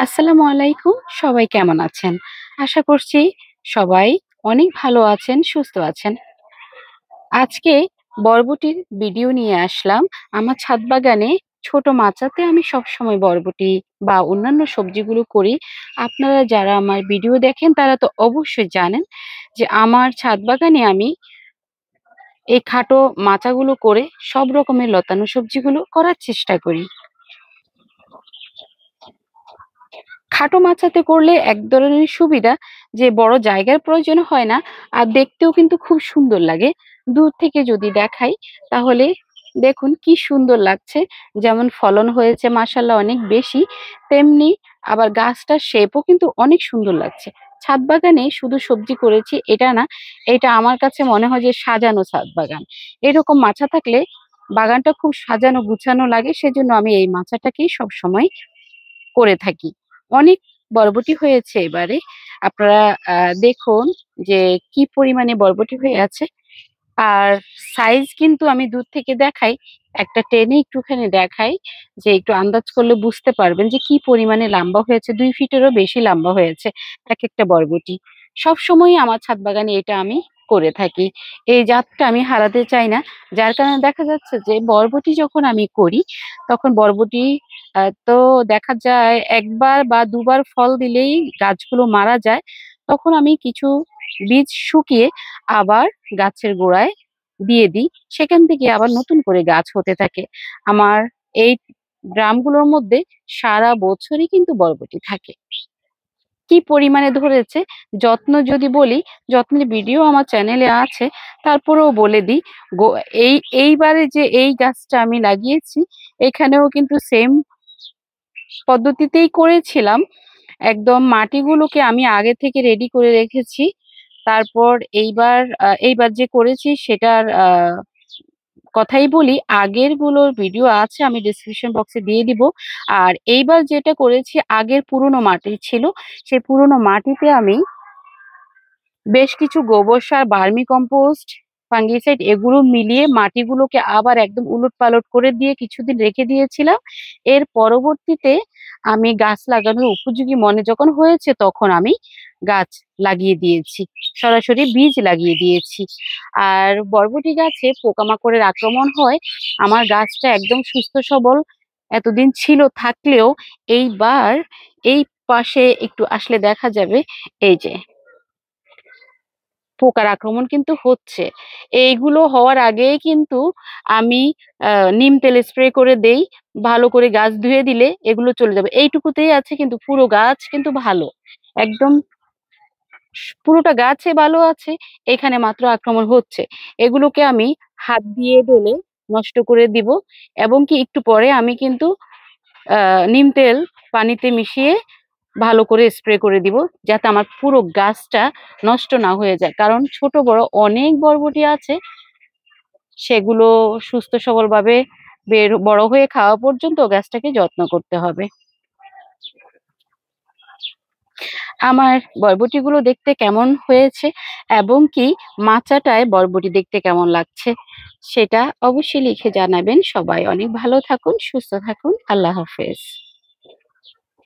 আসসালামু আলাইকুম। সবাই কেমন আছেন? আশা করছি সবাই অনেক ভালো আছেন, সুস্থ আছেন। আজকে বরবটির ভিডিও নিয়ে আসলাম। আমার ছাদ বাগানে ছোট মাচাতে আমি সবসময় বরবটি বা অন্যান্য সবজিগুলো করি। আপনারা যারা আমার ভিডিও দেখেন তারা তো অবশ্যই জানেন যে আমার ছাদ বাগানে আমি এই খাটো মাচাগুলো করে সব রকমের লতানো সবজিগুলো করার চেষ্টা করি। খাটো মাচাতে করলে এক ধরনের সুবিধা যে বড় জায়গার প্রয়োজন হয় না, আর দেখতেও কিন্তু খুব সুন্দর লাগে। দূর থেকে যদি দেখাই তাহলে দেখুন কি সুন্দর লাগছে। যেমন ফলন হয়েছে মাশাআল্লাহ অনেক বেশি, তেমনি আবার গাছটার শেপও কিন্তু অনেক সুন্দর লাগছে। ছাদ বাগানে শুধু সবজি করেছি এটা না, এটা আমার কাছে মনে হয় যে সাজানো ছাদ বাগান। এরকম মাচা থাকলে বাগানটা খুব সাজানো গুছানো লাগে, সেজন্য আমি এই মাচাটাকেই সবসময় করে থাকি। অনেক বরবটি হয়েছে এবারে। আপনারা দেখুন যে কি পরিমাণে বরবটি হয়ে আছে। আর সাইজ কিন্তু আমি দূর থেকে দেখাই, একটা টেনে একটুখানি দেখাই যে একটু আন্দাজ করলে বুঝতে পারবেন যে কি পরিমাণে লম্বা হয়েছে। ২ ফিটেরও বেশি লম্বা হয়েছে একেকটা বরবটি। সবসময়ই আমার ছাদ বাগানে এটা আমি করে থাকি। এই জাতটা আমি হারাতে চাই না। যার কারণে দেখা যাচ্ছে যে বরবটি যখন আমি করি তখন বরবটি তো দেখা যায় ১ বার বা ২ বার ফল দিলেই গাছগুলো মারা যায়। তখন আমি কিছু বীজ শুকিয়ে আবার গাছের গোড়ায় দিয়ে দিই। সেখান থেকে আবার নতুন করে গাছ হতে থাকে। আমার এই ড্রামগুলোর মধ্যে সারা বছরই কিন্তু বরবটি থাকে। কি পরিমাণে ধরেছে, যত্ন যদি বলি, যত্নের ভিডিও আমার চ্যানেলে আছে। তারপরেও বলে দিই, গো এইবারে যে এই গাছটা আমি লাগিয়েছি, এখানেও কিন্তু সেম পদ্ধতিতেই করেছিলাম। একদম মাটিগুলোকে আমি আগে থেকে রেডি করে রেখেছি। তারপর এইবার যে করেছি সেটার কথাই বলি, আগেরগুলোর ভিডিও আছে, আমি ডেসক্রিপশন বক্সে দিয়ে দিব। আর এইবার যেটা করেছি আগের পুরনো মাটি ছিল, সেই পুরনো মাটিতে আমি বেশ কিছু গোবর সার, ভার্মি কম্পোস্ট, ফাঙ্গিসাইড এগুলো মিলিয়ে মাটিগুলোকে আবার একদম উলটপালট করে দিয়ে কিছুদিন রেখে দিয়েছিলাম। এর পরবর্তীতে আমি গাছ লাগানোর উপযোগী মনে যখন হয়েছে তখন আমি গাছ লাগিয়ে দিয়েছি। সরাসরি বীজ লাগিয়ে দিয়েছি। আর বরবটি গাছে পোকামাকড়ের আক্রমণ হয়। আমার গাছটা একদম সুস্থ সবল এতদিন ছিল থাকলেও এইবার এই পাশে একটু আসলে দেখা যাবে এই যে পোকার আক্রমণ কিন্তু হচ্ছে। এইগুলো হওয়ার আগেই কিন্তু আমি নিম তেল স্প্রে করে দেই। ভালো করে গাছ ধুয়ে দিলে এগুলো চলে যাবে। এইটুকুতেই আছে, কিন্তু পুরো গাছ কিন্তু ভালো। একদম পুরোটা গাছে ভালো আছে। এখানে মাত্র আক্রমণ হচ্ছে। এগুলোকে আমি হাত দিয়ে ডলে নষ্ট করে দিব, এবং কি একটু পরে আমি কিন্তু নিম তেল পানিতে মিশিয়ে ভালো করে স্প্রে করে দিব, যাতে আমার পুরো গাছটা নষ্ট না হয়ে যায়। কারণ ছোট বড় অনেক বরবটি আছে, সেগুলো সুস্থ সবলভাবে বড় হয়ে খাওয়া পর্যন্ত গাছটাকে যত্ন করতে হবে। আমার বরবটিগুলো দেখতে কেমন হয়েছে এবং কি মাচাটায় বরবটি দেখতে কেমন লাগছে সেটা অবশ্যই লিখে জানাবেন। সবাই অনেক ভালো থাকুন, সুস্থ থাকুন। আল্লাহ হাফেজ।